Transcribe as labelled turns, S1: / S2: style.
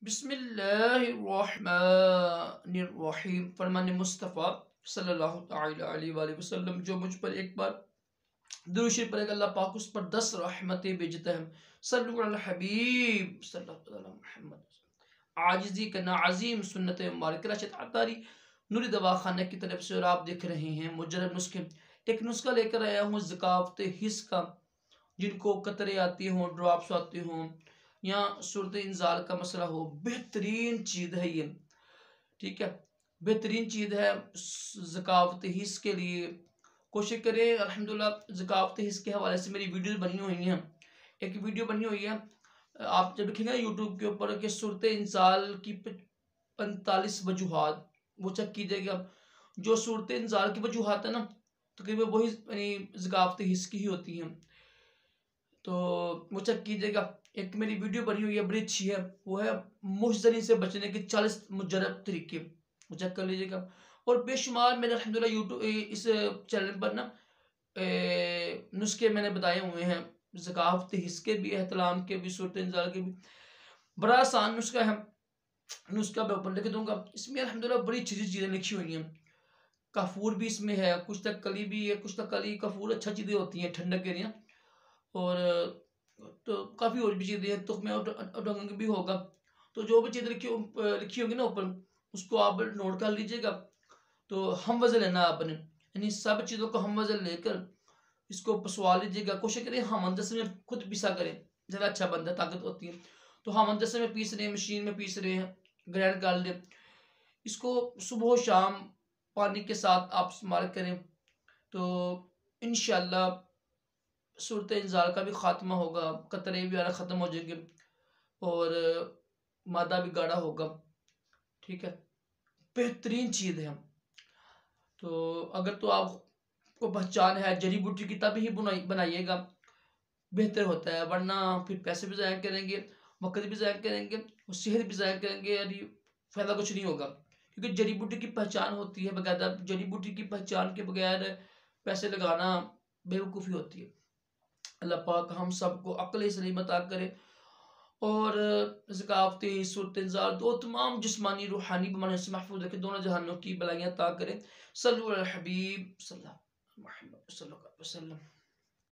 S1: बिस्मिल्लाहिर्रहमानिर्रहीम। फरमान मुस्तफ़ा सल्लल्लाहु तआला अलैहि वसल्लम जो मुझ पर एक बार दुरूद शरीफ पढ़ेगा, अल्लाह पाक उस पर 10 रहमतें भेजता है। सल्लल्लाहु अलैहि हबीब सल्लल्लाहु अलैहि मोहम्मद। आजिज़ी का नाज़ीम सुन्नत मुबारक रशद अतारी नूरी दवाखाना की तरफ से, और आप देख रहे हैं मुजर्रब नुस्खे। एक नुस्खा लेकर आया हूँ ज़कावत हिस्स का। जिनको कतरे आती हों, ड्रॉप्स आती हों, या सूरत इंजाल का मसला हो, बेहतरीन चीज़ है ये। ठीक है, बेहतरीन चीज़ है ज़कावत हिस्स के लिए। कोशिश करें। अल्हम्दुलिल्लाह ज़कावत हिस्स के हवाले से मेरी वीडियो बनी हुई हैं। एक वीडियो बनी हुई है, आप जब लिखेंगे यूट्यूब के ऊपर कि सूरत इंजाल की 45 वजूहात, वो चेक कीजिएगा। जो सूरत इंजाल की वजूहात है ना, तकरीबन वही ज़कावत हिस्स की ही होती हैं। तो वो चेक कीजिएगा। एक मेरी वीडियो बनी हुई है, बड़ी अच्छी है। वो है मुश्तरी से बचने के 40 मुजर्रब तरीके, वो चेक कर लीजिएगा। और बेशुमार मेरे अल्हम्दुलिल्लाह यूट्यूब इस चैनल पर ना नुस्खे मैंने बताए हुए हैं, ज़कावत हिस्स के भी, एहतलाम के भी, सूरत इंजाल के भी। बड़ा आसान नुस्खा है। नुस्खा मैं ऊपर लिख दूंगा। इसमें अल्हम्दुलिल्लाह बड़ी अच्छी चीज़ें लिखी हुई हैं। काफूर भी इसमें है, कुछ तक कली भी है, कुछ तक कली काफूर अच्छा चीज़ें होती हैं ठंडक के लिए। और तो काफ़ी और भी चीज़ें हैं, तो मैं उठाऊंगा भी होगा। तो जो भी चीज़ें लिखी होगी ना ऊपर, उसको आप नोट कर लीजिएगा। तो हम वज़न लेना आपने, यानी सब चीज़ों को हम वज़न लेकर इसको पसवा लीजिएगा। कोशिश करें हमंदस में खुद पिसा करें, ज़्यादा अच्छा बनता है, ताकत होती है। तो हमंदस में पीस रहे हैं, मशीन में पीस रहे हैं, ग्राइंड कर लें। इसको सुबह शाम पानी के साथ आप इस्तेमाल करें, तो इंशाल्लाह सूरत इंजाल का भी खात्मा होगा, कतरे भी आना ख़त्म हो जाएंगे, और मादा भी गाढ़ा होगा। ठीक है, बेहतरीन चीज़ है। तो अगर तो आपको पहचान है जड़ी बूटी की, तभी ही बनाइएगा, बेहतर होता है। वरना फिर पैसे भी ज़ाया करेंगे, वक्त भी ज़ाया करेंगे, और सेहत भी ज़ाया करेंगे, यानी फ़ायदा कुछ नहीं होगा। क्योंकि जड़ी बूटी की पहचान होती है, बकायदा जड़ी बूटी की पहचान के बगैर पैसे लगाना बेवकूफ़ी होती है। अल्लाह पाक हम सबको अक्ल सलीम अता करे, और ज़कावत सूरत इंज़ाल दो तमाम जिस्मानी रूहानी बीमारियों से महफूज रखे, दोनों जहानों की बलाइयाँ अता करे। सल्लल्लाहु अलैहि हबीब सल्लल्लाहु अलैहि वसल्लम।